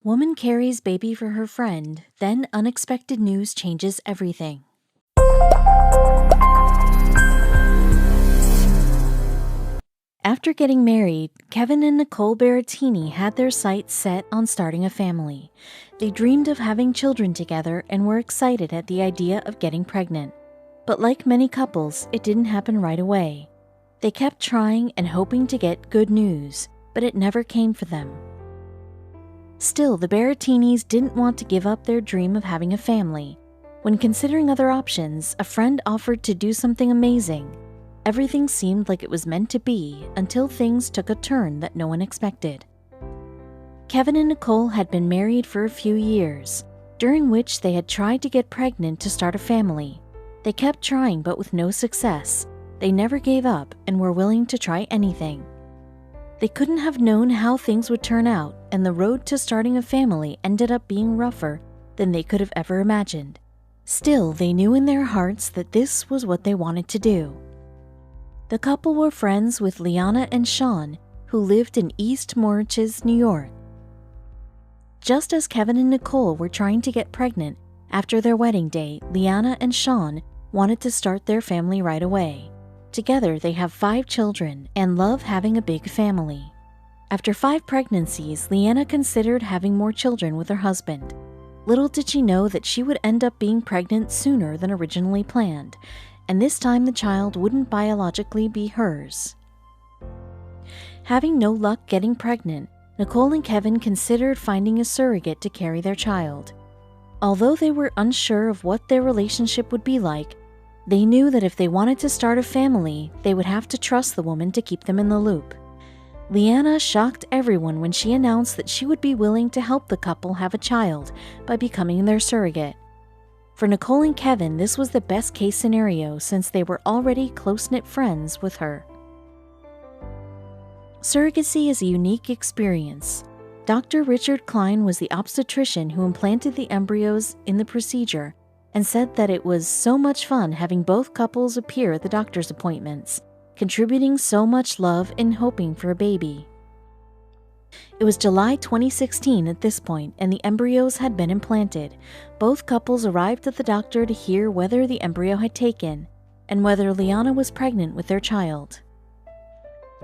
Woman carries baby for her friend, then unexpected news changes everything. After getting married, Kevin and Nicole Berrettini had their sights set on starting a family. They dreamed of having children together and were excited at the idea of getting pregnant. But like many couples, it didn't happen right away. They kept trying and hoping to get good news, but it never came for them. Still, the Berrettinis didn't want to give up their dream of having a family. When considering other options, a friend offered to do something amazing. Everything seemed like it was meant to be until things took a turn that no one expected. Kevin and Nicole had been married for a few years, during which they had tried to get pregnant to start a family. They kept trying, but with no success. They never gave up and were willing to try anything. They couldn't have known how things would turn out, and the road to starting a family ended up being rougher than they could have ever imagined. Still, they knew in their hearts that this was what they wanted to do. The couple were friends with Liana and Sean, who lived in East Moriches, New York. Just as Kevin and Nicole were trying to get pregnant after their wedding day, Liana and Sean wanted to start their family right away. Together, they have 5 children and love having a big family. After 5 pregnancies, Liana considered having more children with her husband. Little did she know that she would end up being pregnant sooner than originally planned, and this time the child wouldn't biologically be hers. Having no luck getting pregnant, Nicole and Kevin considered finding a surrogate to carry their child. Although they were unsure of what their relationship would be like, they knew that if they wanted to start a family, they would have to trust the woman to keep them in the loop. Liana shocked everyone when she announced that she would be willing to help the couple have a child by becoming their surrogate. For Nicole and Kevin, this was the best case scenario since they were already close-knit friends with her. Surrogacy is a unique experience. Dr. Richard Klein was the obstetrician who implanted the embryos in the procedure and said that it was so much fun having both couples appear at the doctor's appointments, contributing so much love and hoping for a baby. It was July 2016 at this point, and the embryos had been implanted. Both couples arrived at the doctor to hear whether the embryo had taken and whether Liana was pregnant with their child.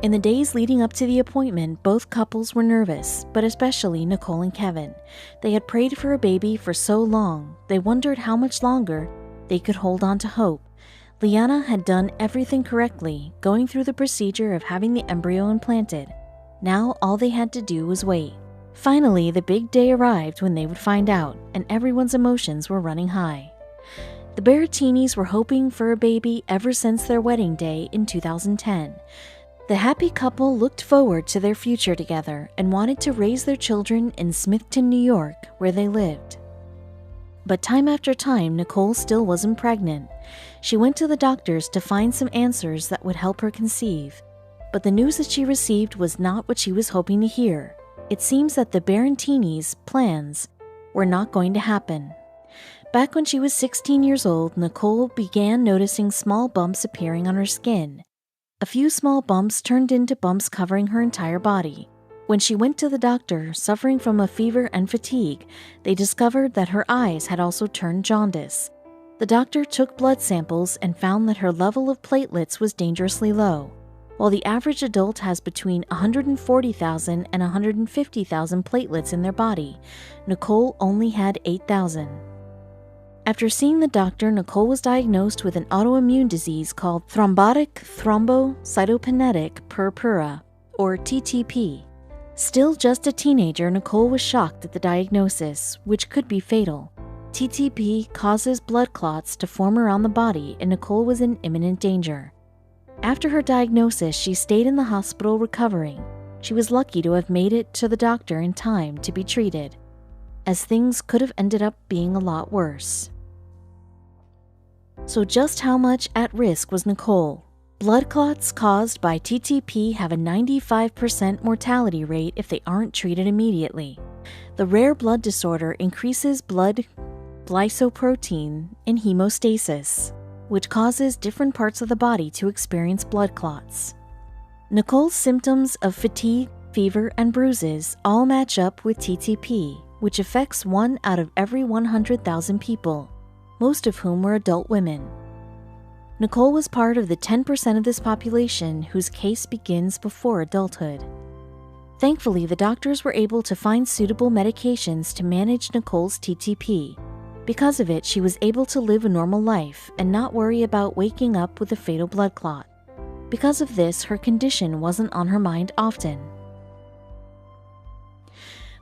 In the days leading up to the appointment, both couples were nervous, but especially Nicole and Kevin. They had prayed for a baby for so long, they wondered how much longer they could hold on to hope. Liana had done everything correctly, going through the procedure of having the embryo implanted. Now all they had to do was wait. Finally, the big day arrived when they would find out, and everyone's emotions were running high. The Berrettinis were hoping for a baby ever since their wedding day in 2010. The happy couple looked forward to their future together and wanted to raise their children in Smithton, New York, where they lived. But time after time, Nicole still wasn't pregnant. She went to the doctors to find some answers that would help her conceive. But the news that she received was not what she was hoping to hear. It seems that the Berrettinis' plans were not going to happen. Back when she was 16 years old, Nicole began noticing small bumps appearing on her skin. A few small bumps turned into bumps covering her entire body. When she went to the doctor, suffering from a fever and fatigue, they discovered that her eyes had also turned jaundice. The doctor took blood samples and found that her level of platelets was dangerously low. While the average adult has between 140,000 and 150,000 platelets in their body, Nicole only had 8,000. After seeing the doctor, Nicole was diagnosed with an autoimmune disease called thrombotic thrombocytopenic purpura, or TTP. Still just a teenager, Nicole was shocked at the diagnosis, which could be fatal. TTP causes blood clots to form around the body, and Nicole was in imminent danger. After her diagnosis, she stayed in the hospital recovering. She was lucky to have made it to the doctor in time to be treated, as things could have ended up being a lot worse. So just how much at risk was Nicole? Blood clots caused by TTP have a 95% mortality rate if they aren't treated immediately. The rare blood disorder increases blood glycoprotein in hemostasis, which causes different parts of the body to experience blood clots. Nicole's symptoms of fatigue, fever, and bruises all match up with TTP, which affects 1 out of every 100,000 people, most of whom were adult women. Nicole was part of the 10% of this population whose case begins before adulthood. Thankfully, the doctors were able to find suitable medications to manage Nicole's TTP. Because of it, she was able to live a normal life and not worry about waking up with a fatal blood clot. Because of this, her condition wasn't on her mind often.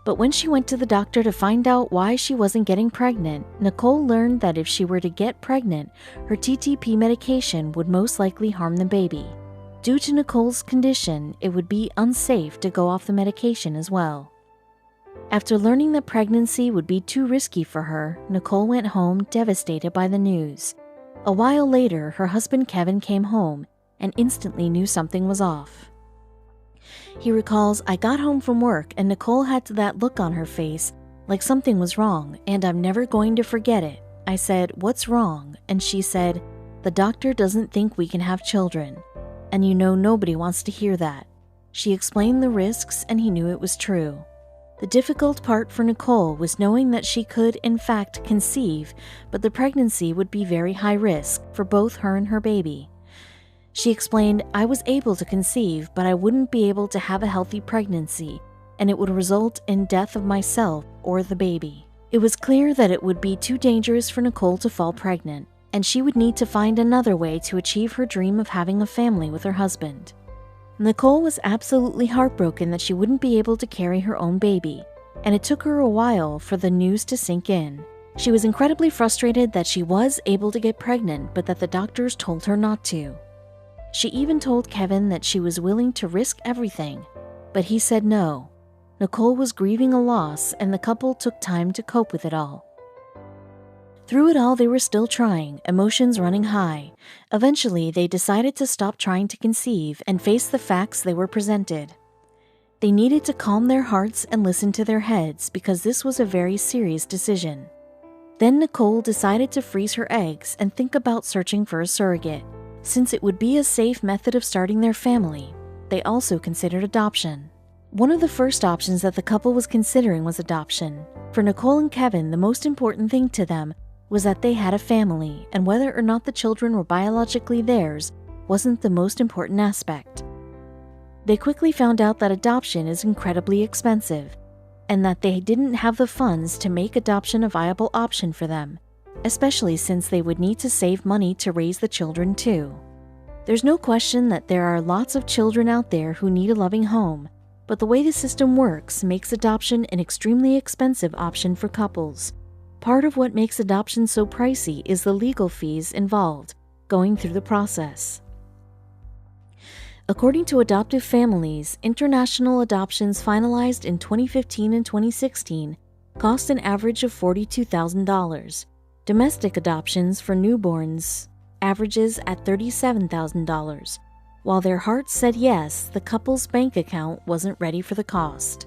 But when she went to the doctor to find out why she wasn't getting pregnant, Nicole learned that if she were to get pregnant, her TTP medication would most likely harm the baby. Due to Nicole's condition, it would be unsafe to go off the medication as well. After learning that pregnancy would be too risky for her, Nicole went home devastated by the news. A while later, her husband Kevin came home and instantly knew something was off. He recalls, "I got home from work and Nicole had that look on her face like something was wrong, and I'm never going to forget it. I said, 'What's wrong?' And she said, 'The doctor doesn't think we can have children.' And you know nobody wants to hear that." She explained the risks and he knew it was true. The difficult part for Nicole was knowing that she could, in fact, conceive, but the pregnancy would be very high risk for both her and her baby. She explained, "I was able to conceive, but I wouldn't be able to have a healthy pregnancy, and it would result in death of myself or the baby." It was clear that it would be too dangerous for Nicole to fall pregnant, and she would need to find another way to achieve her dream of having a family with her husband. Nicole was absolutely heartbroken that she wouldn't be able to carry her own baby, and it took her a while for the news to sink in. She was incredibly frustrated that she was able to get pregnant, but that the doctors told her not to. She even told Kevin that she was willing to risk everything, but he said no. Nicole was grieving a loss, and the couple took time to cope with it all. Through it all, they were still trying, emotions running high. Eventually, they decided to stop trying to conceive and face the facts they were presented. They needed to calm their hearts and listen to their heads because this was a very serious decision. Then Nicole decided to freeze her eggs and think about searching for a surrogate. Since it would be a safe method of starting their family, they also considered adoption. One of the first options that the couple was considering was adoption. For Nicole and Kevin, the most important thing to them was that they had a family, and whether or not the children were biologically theirs wasn't the most important aspect. They quickly found out that adoption is incredibly expensive, and that they didn't have the funds to make adoption a viable option for them, especially since they would need to save money to raise the children too. There's no question that there are lots of children out there who need a loving home, but the way the system works makes adoption an extremely expensive option for couples. Part of what makes adoption so pricey is the legal fees involved going through the process. According to Adoptive Families, international adoptions finalized in 2015 and 2016 cost an average of $42,000. Domestic adoptions for newborns averages at $37,000. While their hearts said yes, the couple's bank account wasn't ready for the cost.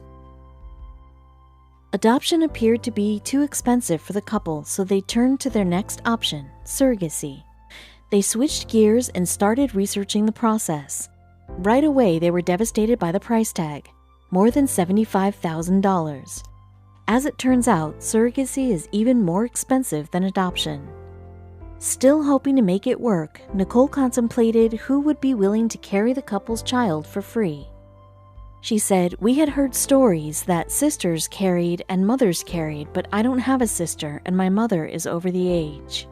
Adoption appeared to be too expensive for the couple, so they turned to their next option, surrogacy. They switched gears and started researching the process. Right away, they were devastated by the price tag, more than $75,000. As it turns out, surrogacy is even more expensive than adoption. Still hoping to make it work, Nicole contemplated who would be willing to carry the couple's child for free. She said, "We had heard stories that sisters carried and mothers carried, but I don't have a sister and my mother is over the age."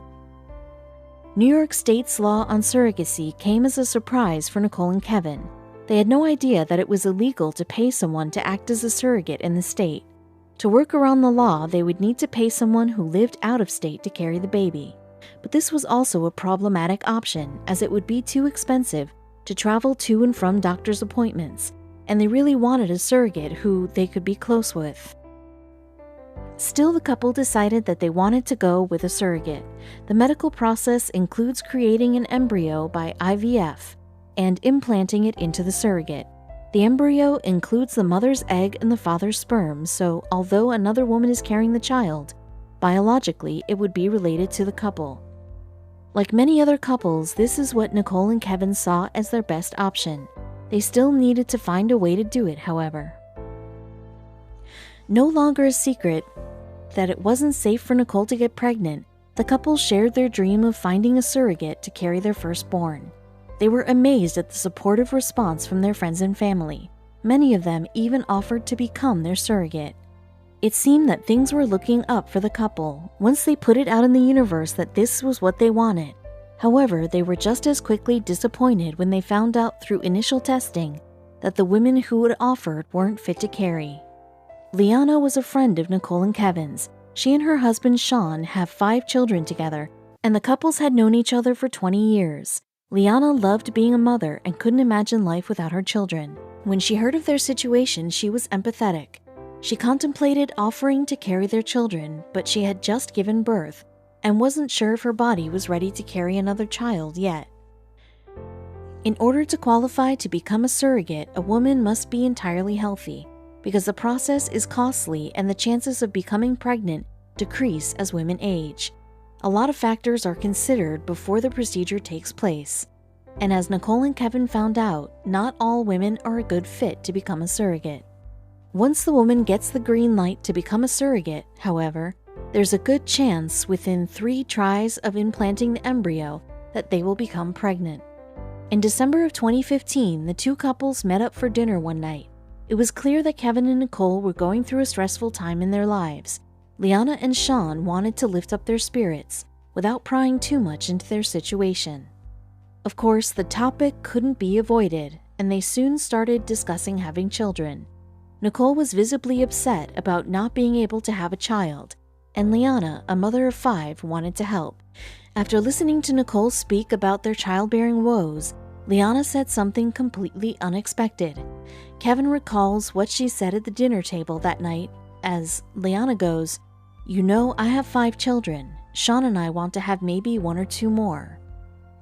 New York State's law on surrogacy came as a surprise for Nicole and Kevin. They had no idea that it was illegal to pay someone to act as a surrogate in the state. To work around the law, they would need to pay someone who lived out of state to carry the baby. But this was also a problematic option, as it would be too expensive to travel to and from doctor's appointments, and they really wanted a surrogate who they could be close with. Still, the couple decided that they wanted to go with a surrogate. The medical process includes creating an embryo by IVF and implanting it into the surrogate. The embryo includes the mother's egg and the father's sperm, so although another woman is carrying the child, biologically it would be related to the couple. Like many other couples, this is what Nicole and Kevin saw as their best option. They still needed to find a way to do it, however. No longer a secret that it wasn't safe for Nicole to get pregnant, the couple shared their dream of finding a surrogate to carry their firstborn. They were amazed at the supportive response from their friends and family. Many of them even offered to become their surrogate. It seemed that things were looking up for the couple once they put it out in the universe that this was what they wanted. However, they were just as quickly disappointed when they found out through initial testing that the women who had offered weren't fit to carry. Liana was a friend of Nicole and Kevin's. She and her husband Sean have 5 children together, and the couples had known each other for 20 years. Liana loved being a mother and couldn't imagine life without her children. When she heard of their situation, she was empathetic. She contemplated offering to carry their children, but she had just given birth and wasn't sure if her body was ready to carry another child yet. In order to qualify to become a surrogate, a woman must be entirely healthy, because the process is costly and the chances of becoming pregnant decrease as women age. A lot of factors are considered before the procedure takes place. And as Nicole and Kevin found out, not all women are a good fit to become a surrogate. Once the woman gets the green light to become a surrogate, however, there's a good chance within 3 tries of implanting the embryo that they will become pregnant. In December of 2015, the 2 couples met up for dinner one night. It was clear that Kevin and Nicole were going through a stressful time in their lives. Liana and Sean wanted to lift up their spirits without prying too much into their situation. Of course, the topic couldn't be avoided, and they soon started discussing having children. Nicole was visibly upset about not being able to have a child, and Liana, a mother of 5, wanted to help. After listening to Nicole speak about their childbearing woes, Liana said something completely unexpected. Kevin recalls what she said at the dinner table that night as Liana goes, "You know, I have 5 children. Sean and I want to have maybe 1 or 2 more."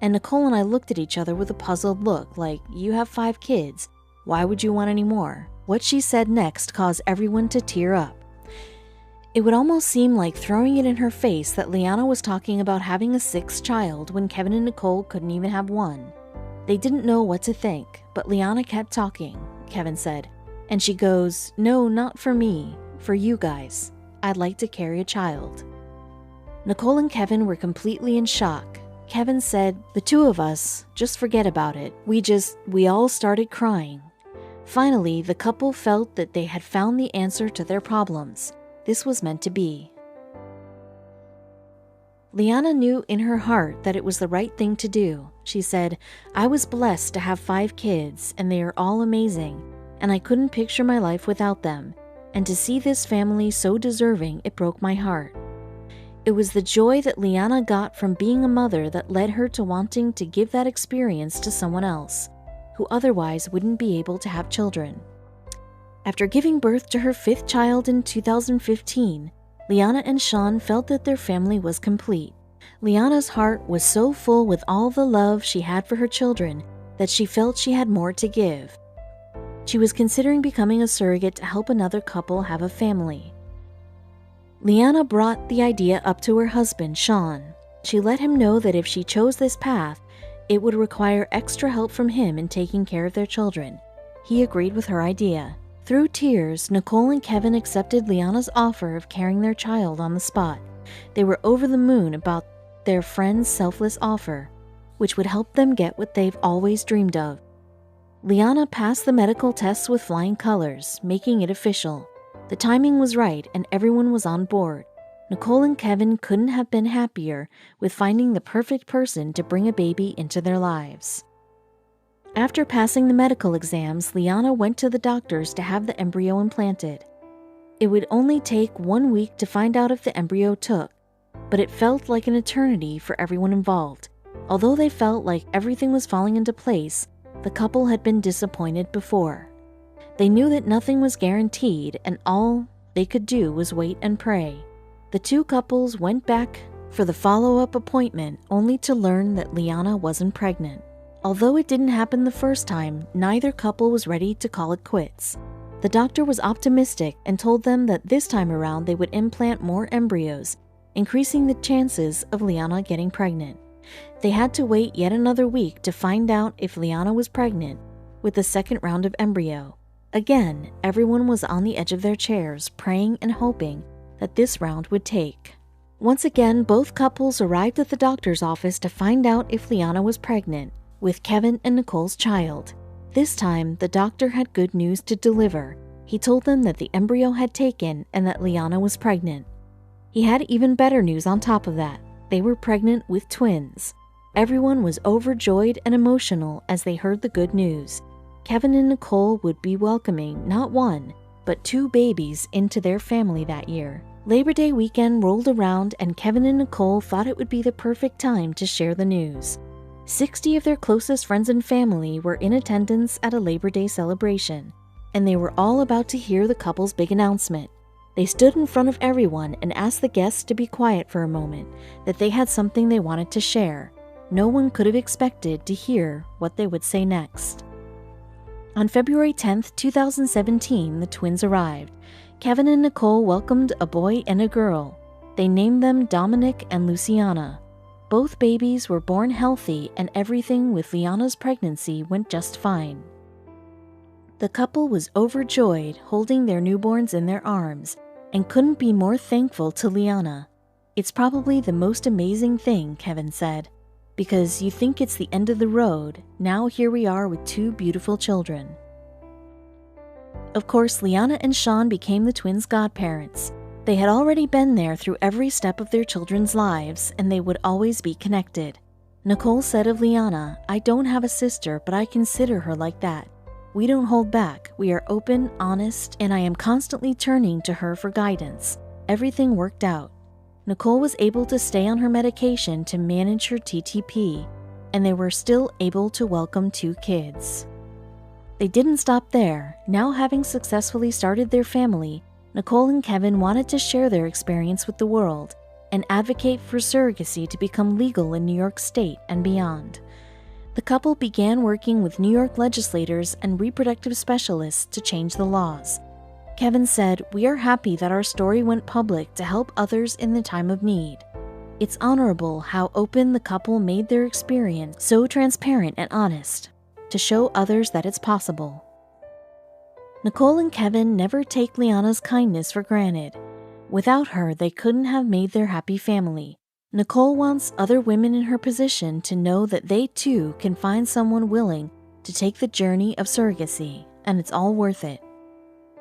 And Nicole and I looked at each other with a puzzled look like, "You have 5 kids. Why would you want any more?" What she said next caused everyone to tear up. It would almost seem like throwing it in her face that Liana was talking about having a 6th child when Kevin and Nicole couldn't even have 1. They didn't know what to think, but Liana kept talking, Kevin said, and she goes, "No, not for me, for you guys. I'd like to carry a child." Nicole and Kevin were completely in shock. Kevin said, "The 2 of us, just forget about it. We all started crying." Finally, the couple felt that they had found the answer to their problems. This was meant to be. Liana knew in her heart that it was the right thing to do. She said, "I was blessed to have 5 kids, and they are all amazing, and I couldn't picture my life without them. And to see this family so deserving, it broke my heart." It was the joy that Liana got from being a mother that led her to wanting to give that experience to someone else, who otherwise wouldn't be able to have children. After giving birth to her 5th child in 2015, Liana and Sean felt that their family was complete. Liana's heart was so full with all the love she had for her children that she felt she had more to give. She was considering becoming a surrogate to help another couple have a family. Liana brought the idea up to her husband, Sean. She let him know that if she chose this path, it would require extra help from him in taking care of their children. He agreed with her idea. Through tears, Nicole and Kevin accepted Liana's offer of carrying their child on the spot. They were over the moon about their friend's selfless offer, which would help them get what they've always dreamed of. Liana passed the medical tests with flying colors, making it official. The timing was right and everyone was on board. Nicole and Kevin couldn't have been happier with finding the perfect person to bring a baby into their lives. After passing the medical exams, Liana went to the doctors to have the embryo implanted. It would only take 1 week to find out if the embryo took, but it felt like an eternity for everyone involved. Although they felt like everything was falling into place, the couple had been disappointed before. They knew that nothing was guaranteed and all they could do was wait and pray. The 2 couples went back for the follow-up appointment only to learn that Liana wasn't pregnant. Although it didn't happen the first time, neither couple was ready to call it quits. The doctor was optimistic and told them that this time around they would implant more embryos, increasing the chances of Liana getting pregnant. They had to wait yet another week to find out if Liana was pregnant with the 2nd round of embryo. Again, everyone was on the edge of their chairs, praying and hoping that this round would take. Once again, both couples arrived at the doctor's office to find out if Liana was pregnant with Kevin and Nicole's child. This time, the doctor had good news to deliver. He told them that the embryo had taken and that Liana was pregnant. He had even better news on top of that. They were pregnant with twins. Everyone was overjoyed and emotional as they heard the good news. Kevin and Nicole would be welcoming not one, but 2 babies into their family that year. Labor Day weekend rolled around and Kevin and Nicole thought it would be the perfect time to share the news. 60 of their closest friends and family were in attendance at a Labor Day celebration, and they were all about to hear the couple's big announcement. They stood in front of everyone and asked the guests to be quiet for a moment, that they had something they wanted to share. No one could have expected to hear what they would say next. On February 10, 2017, the twins arrived. Kevin and Nicole welcomed a boy and a girl. They named them Dominic and Luciana. Both babies were born healthy and everything with Liana's pregnancy went just fine. The couple was overjoyed holding their newborns in their arms and couldn't be more thankful to Liana. "It's probably the most amazing thing," Kevin said, "because you think it's the end of the road. Now here we are with 2 beautiful children." Of course, Liana and Sean became the twins' godparents. They had already been there through every step of their children's lives, and they would always be connected. Nicole said of Liana, "I don't have a sister, but I consider her like that. We don't hold back. We are open, honest, and I am constantly turning to her for guidance. Everything worked out." Nicole was able to stay on her medication to manage her TTP, and they were still able to welcome 2 kids. They didn't stop there. Now, having successfully started their family, Nicole and Kevin wanted to share their experience with the world and advocate for surrogacy to become legal in New York State and beyond. The couple began working with New York legislators and reproductive specialists to change the laws. Kevin said, "We are happy that our story went public to help others in the time of need. It's honorable how open the couple made their experience so transparent and honest, to show others that it's possible." Nicole and Kevin never take Liana's kindness for granted. Without her, they couldn't have made their happy family. Nicole wants other women in her position to know that they too can find someone willing to take the journey of surrogacy, and it's all worth it.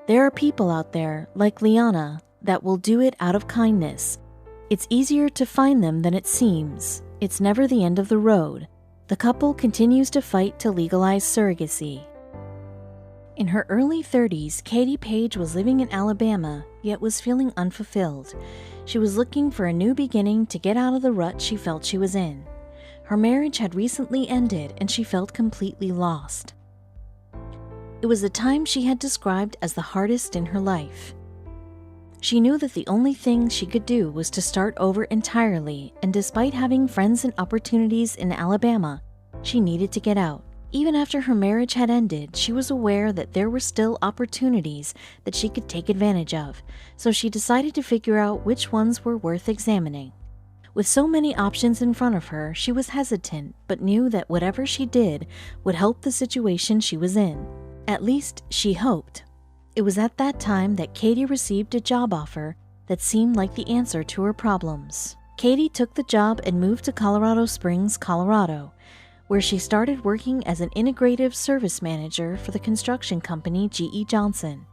There are people out there, like Liana, that will do it out of kindness. It's easier to find them than it seems. It's never the end of the road. The couple continues to fight to legalize surrogacy. In her early 30s, Katie Page was living in Alabama, yet was feeling unfulfilled. She was looking for a new beginning to get out of the rut she felt she was in. Her marriage had recently ended, and she felt completely lost. It was a time she had described as the hardest in her life. She knew that the only thing she could do was to start over entirely, and despite having friends and opportunities in Alabama, she needed to get out. Even after her marriage had ended, she was aware that there were still opportunities that she could take advantage of, so she decided to figure out which ones were worth examining. With so many options in front of her, she was hesitant, but knew that whatever she did would help the situation she was in. At least, she hoped. It was at that time that Katie received a job offer that seemed like the answer to her problems. Katie took the job and moved to Colorado Springs, Colorado, where she started working as an integrative service manager for the construction company G.E. Johnson.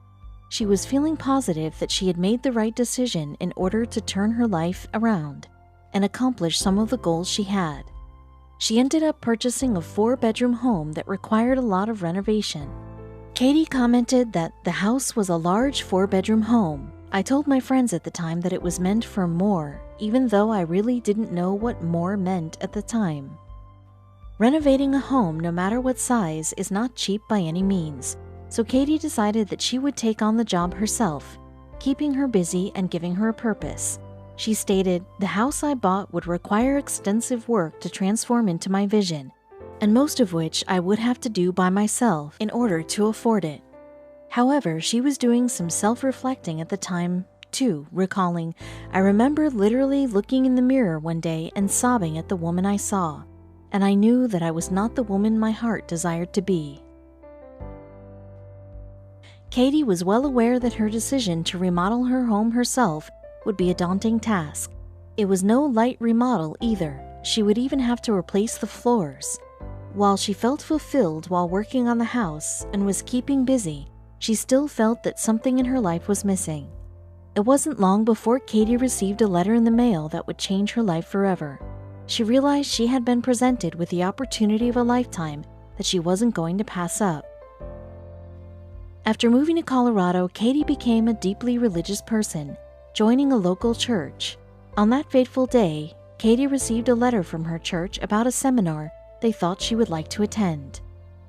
She was feeling positive that she had made the right decision in order to turn her life around and accomplish some of the goals she had. She ended up purchasing a 4-bedroom home that required a lot of renovation. Katie commented that the house was a large 4-bedroom home. "I told my friends at the time that it was meant for more, even though I really didn't know what more meant at the time." Renovating a home, no matter what size, is not cheap by any means, so Katie decided that she would take on the job herself, keeping her busy and giving her a purpose. She stated, "The house I bought would require extensive work to transform into my vision, and most of which I would have to do by myself in order to afford it." However, she was doing some self-reflecting at the time, too, recalling, "I remember literally looking in the mirror one day and sobbing at the woman I saw, and I knew that I was not the woman my heart desired to be." Katie was well aware that her decision to remodel her home herself would be a daunting task. It was no light remodel either. She would even have to replace the floors. While she felt fulfilled while working on the house and was keeping busy, she still felt that something in her life was missing. It wasn't long before Katie received a letter in the mail that would change her life forever. She realized she had been presented with the opportunity of a lifetime that she wasn't going to pass up. After moving to Colorado, Katie became a deeply religious person, joining a local church. On that fateful day, Katie received a letter from her church about a seminar they thought she would like to attend.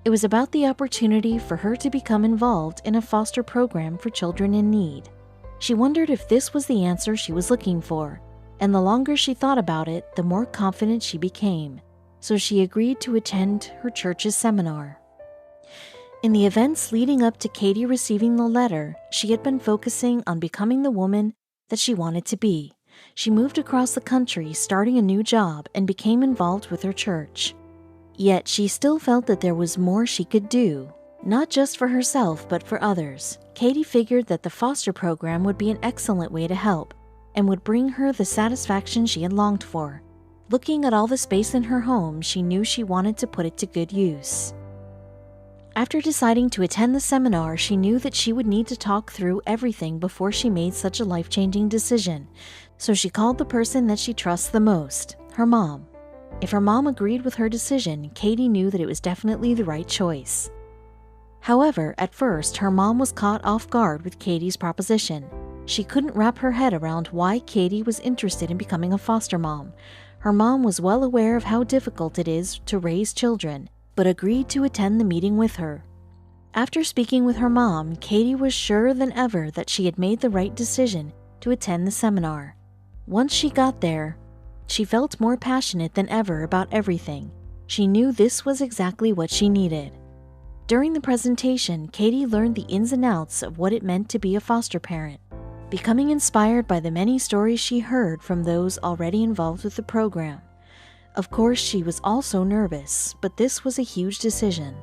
It was about the opportunity for her to become involved in a foster program for children in need. She wondered if this was the answer she was looking for, and the longer she thought about it, the more confident she became. So she agreed to attend her church's seminar. In the events leading up to Katie receiving the letter, she had been focusing on becoming the woman that she wanted to be. She moved across the country, starting a new job, and became involved with her church. Yet she still felt that there was more she could do, not just for herself but for others. Katie figured that the foster program would be an excellent way to help and would bring her the satisfaction she had longed for. Looking at all the space in her home, she knew she wanted to put it to good use. After deciding to attend the seminar, she knew that she would need to talk through everything before she made such a life-changing decision. So she called the person that she trusts the most, her mom. If her mom agreed with her decision, Katie knew that it was definitely the right choice. However, at first, her mom was caught off guard with Katie's proposition. She couldn't wrap her head around why Katie was interested in becoming a foster mom. Her mom was well aware of how difficult it is to raise children, but agreed to attend the meeting with her. After speaking with her mom, Katie was surer than ever that she had made the right decision to attend the seminar. Once she got there, she felt more passionate than ever about everything. She knew this was exactly what she needed. During the presentation, Katie learned the ins and outs of what it meant to be a foster parent, becoming inspired by the many stories she heard from those already involved with the program. Of course, she was also nervous, but this was a huge decision.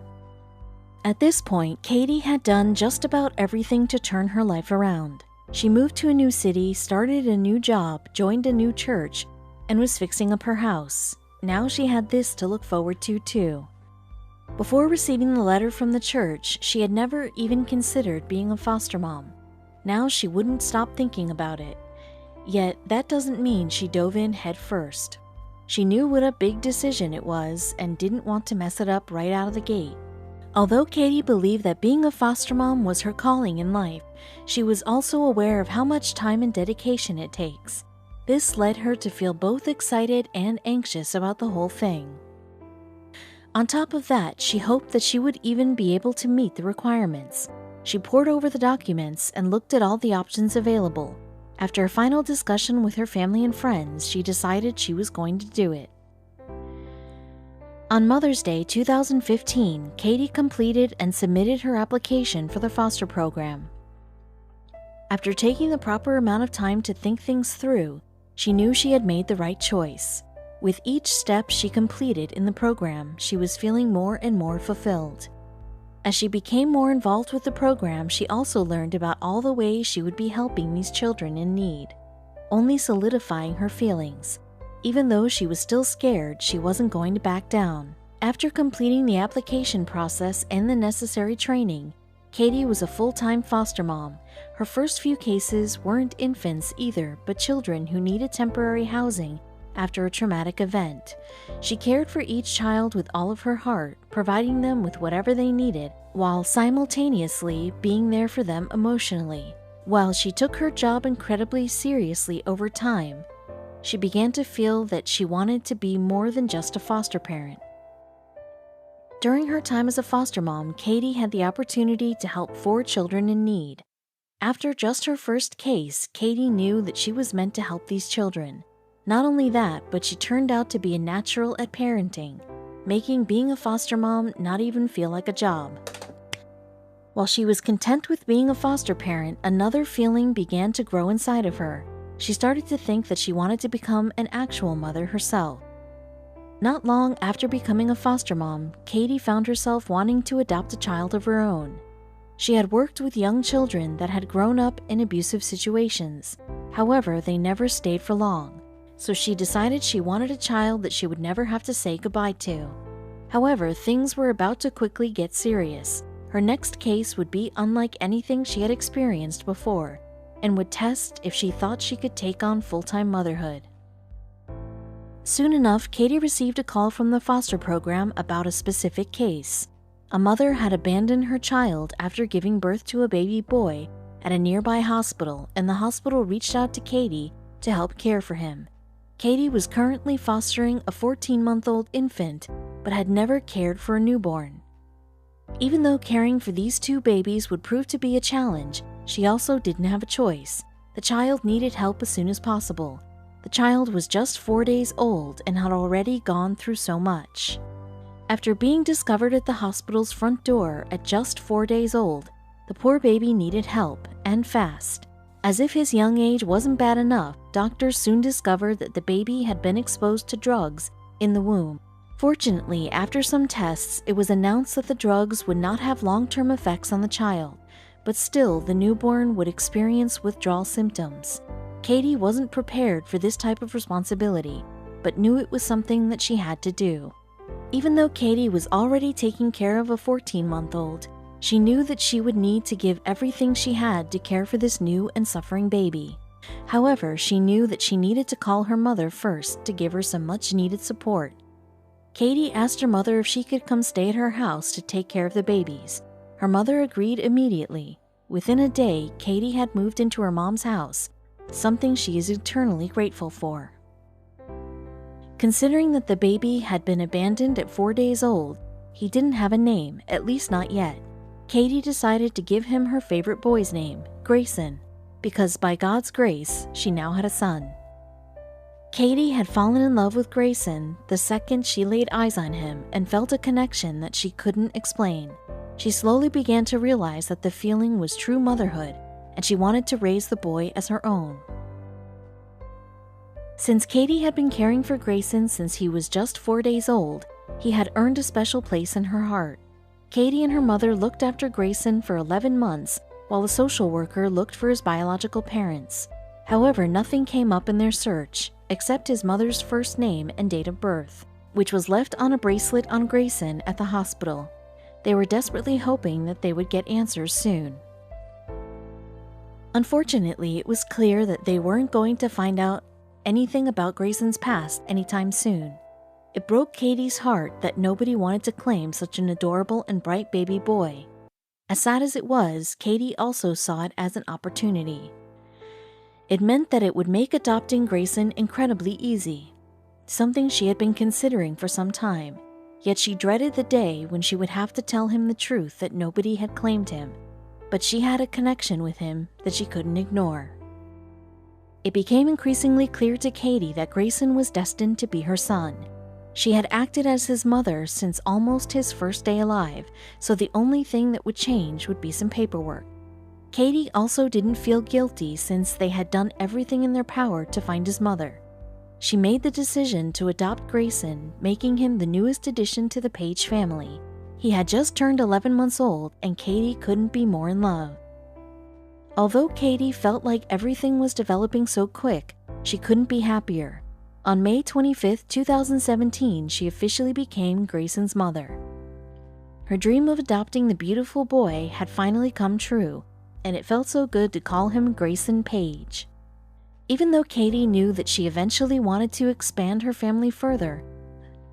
At this point, Katie had done just about everything to turn her life around. She moved to a new city, started a new job, joined a new church, and was fixing up her house. Now she had this to look forward to too. Before receiving the letter from the church, she had never even considered being a foster mom. Now she wouldn't stop thinking about it. Yet that doesn't mean she dove in head first. She knew what a big decision it was and didn't want to mess it up right out of the gate. Although Katie believed that being a foster mom was her calling in life, she was also aware of how much time and dedication it takes. This led her to feel both excited and anxious about the whole thing. On top of that, she hoped that she would even be able to meet the requirements. She pored over the documents and looked at all the options available. After a final discussion with her family and friends, she decided she was going to do it. On Mother's Day 2015, Katie completed and submitted her application for the foster program. After taking the proper amount of time to think things through, she knew she had made the right choice. With each step she completed in the program, she was feeling more and more fulfilled. As she became more involved with the program, she also learned about all the ways she would be helping these children in need, only solidifying her feelings. Even though she was still scared, she wasn't going to back down. After completing the application process and the necessary training, Katie was a full-time foster mom. Her first few cases weren't infants either, but children who needed temporary housing after a traumatic event. She cared for each child with all of her heart, providing them with whatever they needed, while simultaneously being there for them emotionally. While she took her job incredibly seriously over time, she began to feel that she wanted to be more than just a foster parent. During her time as a foster mom, Katie had the opportunity to help 4 children in need. After just her first case, Katie knew that she was meant to help these children. Not only that, but she turned out to be a natural at parenting, making being a foster mom not even feel like a job. While she was content with being a foster parent, another feeling began to grow inside of her. She started to think that she wanted to become an actual mother herself. Not long after becoming a foster mom, Katie found herself wanting to adopt a child of her own. She had worked with young children that had grown up in abusive situations. However, they never stayed for long, so she decided she wanted a child that she would never have to say goodbye to. However, things were about to quickly get serious. Her next case would be unlike anything she had experienced before, and would test if she thought she could take on full-time motherhood. Soon enough, Katie received a call from the foster program about a specific case. A mother had abandoned her child after giving birth to a baby boy at a nearby hospital, and the hospital reached out to Katie to help care for him. Katie was currently fostering a 14-month-old infant, but had never cared for a newborn. Even though caring for these two babies would prove to be a challenge, she also didn't have a choice. The child needed help as soon as possible. The child was just 4 days old and had already gone through so much. After being discovered at the hospital's front door at just 4 days old, the poor baby needed help, and fast. As if his young age wasn't bad enough, doctors soon discovered that the baby had been exposed to drugs in the womb. Fortunately, after some tests, it was announced that the drugs would not have long-term effects on the child, but still the newborn would experience withdrawal symptoms. Katie wasn't prepared for this type of responsibility, but knew it was something that she had to do. Even though Katie was already taking care of a 14-month-old, she knew that she would need to give everything she had to care for this new and suffering baby. However, she knew that she needed to call her mother first to give her some much-needed support. Katie asked her mother if she could come stay at her house to take care of the babies. Her mother agreed immediately. Within a day, Katie had moved into her mom's house, something she is eternally grateful for. Considering that the baby had been abandoned at 4 days old, he didn't have a name, at least not yet. Katie decided to give him her favorite boy's name, Grayson, because by God's grace, she now had a son. Katie had fallen in love with Grayson the second she laid eyes on him and felt a connection that she couldn't explain. She slowly began to realize that the feeling was true motherhood, and she wanted to raise the boy as her own. Since Katie had been caring for Grayson since he was just 4 days old, he had earned a special place in her heart. Katie and her mother looked after Grayson for 11 months, while a social worker looked for his biological parents. However, nothing came up in their search, except his mother's first name and date of birth, which was left on a bracelet on Grayson at the hospital. They were desperately hoping that they would get answers soon. Unfortunately, it was clear that they weren't going to find out anything about Grayson's past anytime soon. It broke Katie's heart that nobody wanted to claim such an adorable and bright baby boy. As sad as it was, Katie also saw it as an opportunity. It meant that it would make adopting Grayson incredibly easy, something she had been considering for some time, yet she dreaded the day when she would have to tell him the truth that nobody had claimed him, but she had a connection with him that she couldn't ignore. It became increasingly clear to Katie that Grayson was destined to be her son. She had acted as his mother since almost his first day alive, so the only thing that would change would be some paperwork. Katie also didn't feel guilty since they had done everything in their power to find his mother. She made the decision to adopt Grayson, making him the newest addition to the Page family. He had just turned 11 months old, and Katie couldn't be more in love. Although Katie felt like everything was developing so quick, she couldn't be happier. On May 25, 2017, she officially became Grayson's mother. Her dream of adopting the beautiful boy had finally come true, and it felt so good to call him Grayson Page. Even though Katie knew that she eventually wanted to expand her family further,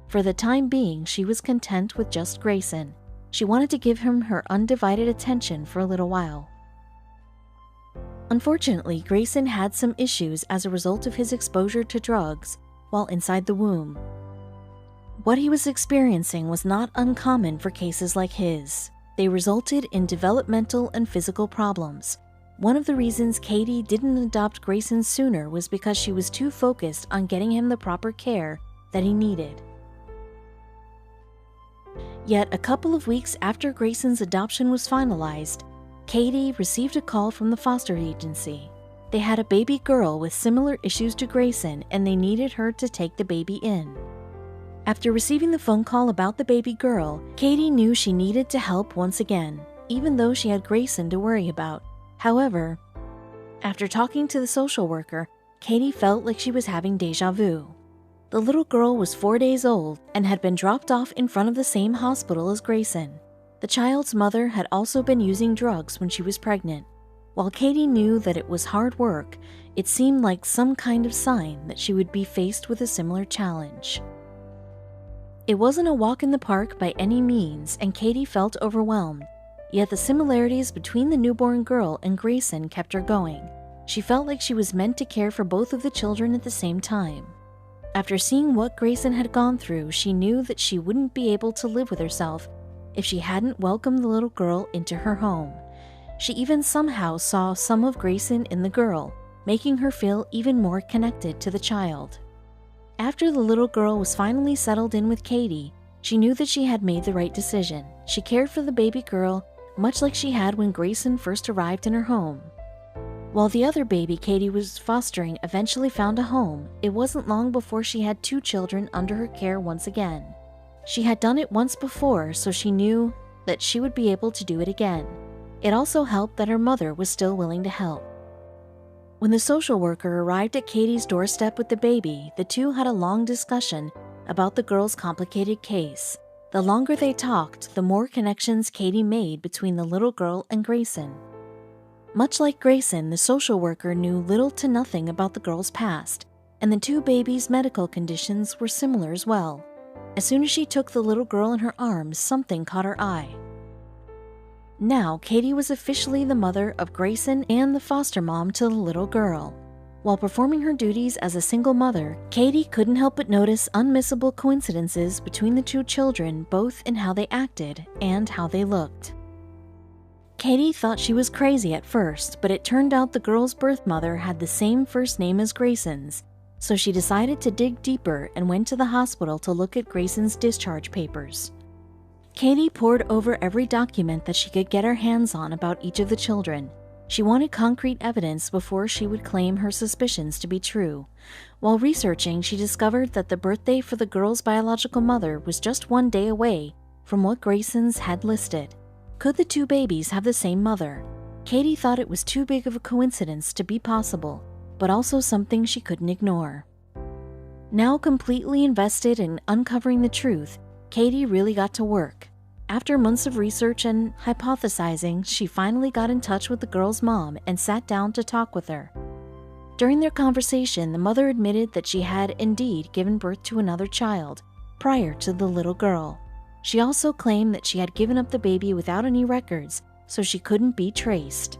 for the time being she was content with just Grayson. She wanted to give him her undivided attention for a little while. Unfortunately, Grayson had some issues as a result of his exposure to drugs while inside the womb. What he was experiencing was not uncommon for cases like his. They resulted in developmental and physical problems. One of the reasons Katie didn't adopt Grayson sooner was because she was too focused on getting him the proper care that he needed. Yet a couple of weeks after Grayson's adoption was finalized, Katie received a call from the foster agency. They had a baby girl with similar issues to Grayson, and they needed her to take the baby in. After receiving the phone call about the baby girl, Katie knew she needed to help once again. even though she had Grayson to worry about. However, after talking to the social worker, Katie felt like she was having deja vu. The little girl was 4 days old and had been dropped off in front of the same hospital as Grayson. The child's mother had also been using drugs when she was pregnant. While Katie knew that it was hard work, it seemed like some kind of sign that she would be faced with a similar challenge. It wasn't a walk in the park by any means, and Katie felt overwhelmed. Yet the similarities between the newborn girl and Grayson kept her going. She felt like she was meant to care for both of the children at the same time. After seeing what Grayson had gone through, she knew that she wouldn't be able to live with herself if she hadn't welcomed the little girl into her home. She even somehow saw some of Grayson in the girl, making her feel even more connected to the child. After the little girl was finally settled in with Katie, she knew that she had made the right decision. She cared for the baby girl much like she had when Grayson first arrived in her home. While the other baby Katie was fostering eventually found a home, it wasn't long before she had 2 children under her care once again. She had done it once before, so she knew that she would be able to do it again. It also helped that her mother was still willing to help. When the social worker arrived at Katie's doorstep with the baby, the two had a long discussion about the girl's complicated case. The longer they talked, the more connections Katie made between the little girl and Grayson. Much like Grayson, the social worker knew little to nothing about the girl's past, and the 2 babies' medical conditions were similar as well. As soon as she took the little girl in her arms, something caught her eye. Now, Katie was officially the mother of Grayson and the foster mom to the little girl. While performing her duties as a single mother, Katie couldn't help but notice unmissable coincidences between the 2 children, both in how they acted and how they looked. Katie thought she was crazy at first, but it turned out the girl's birth mother had the same first name as Grayson's, so she decided to dig deeper and went to the hospital to look at Grayson's discharge papers. Katie pored over every document that she could get her hands on about each of the children. She wanted concrete evidence before she would claim her suspicions to be true. While researching, she discovered that the birthday for the girl's biological mother was just 1 day away from what Grayson's had listed. Could the 2 babies have the same mother? Katie thought it was too big of a coincidence to be possible, but also something she couldn't ignore. Now completely invested in uncovering the truth, Katie really got to work. After months of research and hypothesizing, she finally got in touch with the girl's mom and sat down to talk with her. During their conversation, the mother admitted that she had indeed given birth to another child prior to the little girl. She also claimed that she had given up the baby without any records, so she couldn't be traced.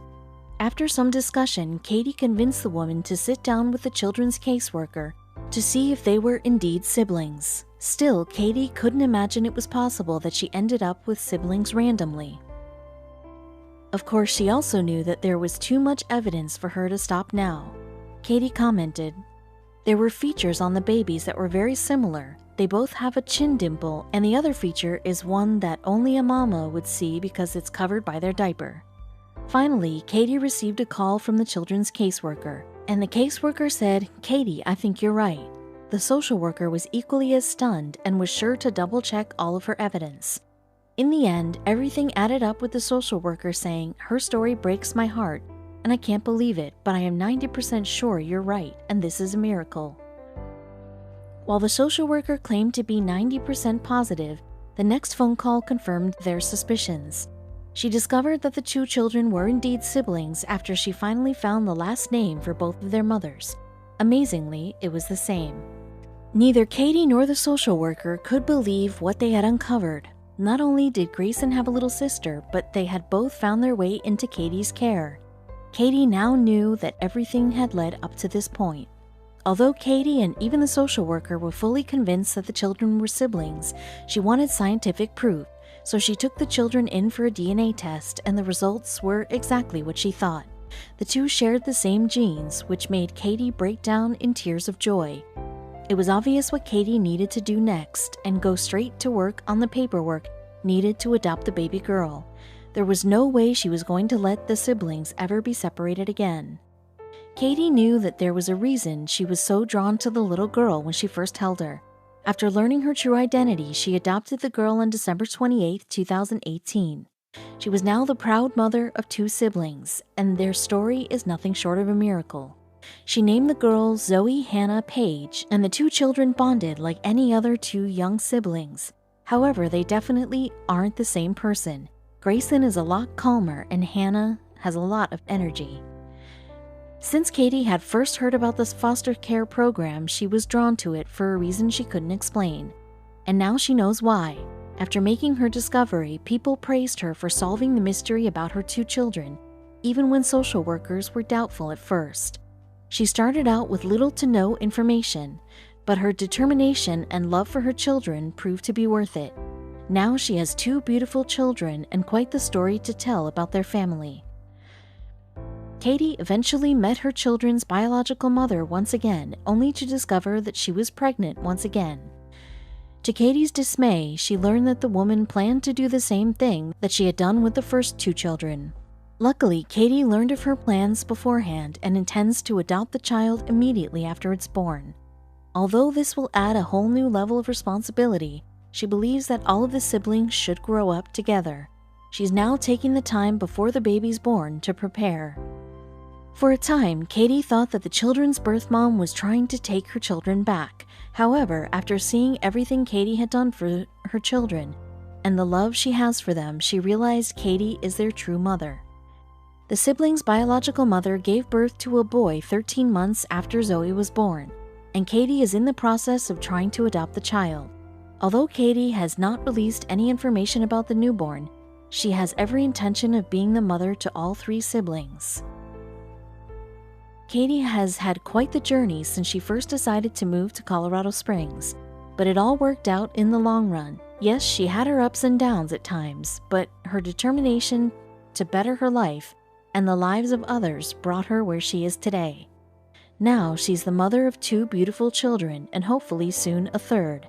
After some discussion, Katie convinced the woman to sit down with the children's caseworker to see if they were indeed siblings. Still, Katie couldn't imagine it was possible that she ended up with siblings randomly. Of course, she also knew that there was too much evidence for her to stop now. Katie commented, "There were features on the babies that were very similar. They both have a chin dimple, and the other feature is one that only a mama would see because it's covered by their diaper." Finally, Katie received a call from the children's caseworker, and the caseworker said, "Katie, I think you're right." The social worker was equally as stunned and was sure to double-check all of her evidence. In the end, everything added up with the social worker saying, "Her story breaks my heart, and I can't believe it, but I am 90% sure you're right, and this is a miracle." While the social worker claimed to be 90% positive, the next phone call confirmed their suspicions. She discovered that the 2 children were indeed siblings after she finally found the last name for both of their mothers. Amazingly, it was the same. Neither Katie nor the social worker could believe what they had uncovered. Not only did Grayson have a little sister, but they had both found their way into Katie's care. Katie now knew that everything had led up to this point. Although Katie and even the social worker were fully convinced that the children were siblings, she wanted scientific proof, so she took the children in for a DNA test, and the results were exactly what she thought. The 2 shared the same genes, which made Katie break down in tears of joy. It was obvious what Katie needed to do next, and go straight to work on the paperwork needed to adopt the baby girl. There was no way she was going to let the siblings ever be separated again. Katie knew that there was a reason she was so drawn to the little girl when she first held her. After learning her true identity, she adopted the girl on December 28, 2018. She was now the proud mother of 2 siblings, and their story is nothing short of a miracle. She named the girls Zoe Hannah Page, and the 2 children bonded like any other 2 young siblings. However, they definitely aren't the same person. Grayson is a lot calmer, and Hannah has a lot of energy. Since Katie had first heard about this foster care program, she was drawn to it for a reason she couldn't explain. And now she knows why. After making her discovery, people praised her for solving the mystery about her 2 children, even when social workers were doubtful at first. She started out with little to no information, but her determination and love for her children proved to be worth it. Now she has 2 beautiful children and quite the story to tell about their family. Katie eventually met her children's biological mother once again, only to discover that she was pregnant once again. To Katie's dismay, she learned that the woman planned to do the same thing that she had done with the first 2 children. Luckily, Katie learned of her plans beforehand and intends to adopt the child immediately after it's born. Although this will add a whole new level of responsibility, she believes that all of the siblings should grow up together. She's now taking the time before the baby's born to prepare. For a time, Katie thought that the children's birth mom was trying to take her children back. However, after seeing everything Katie had done for her children and the love she has for them, she realized Katie is their true mother. The siblings' biological mother gave birth to a boy 13 months after Zoe was born, and Katie is in the process of trying to adopt the child. Although Katie has not released any information about the newborn, she has every intention of being the mother to all 3 siblings. Katie has had quite the journey since she first decided to move to Colorado Springs, but it all worked out in the long run. Yes, she had her ups and downs at times, but her determination to better her life and the lives of others brought her where she is today. Now she's the mother of 2 beautiful children and hopefully soon a 3rd.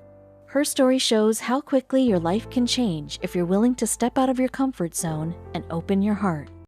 Her story shows how quickly your life can change if you're willing to step out of your comfort zone and open your heart.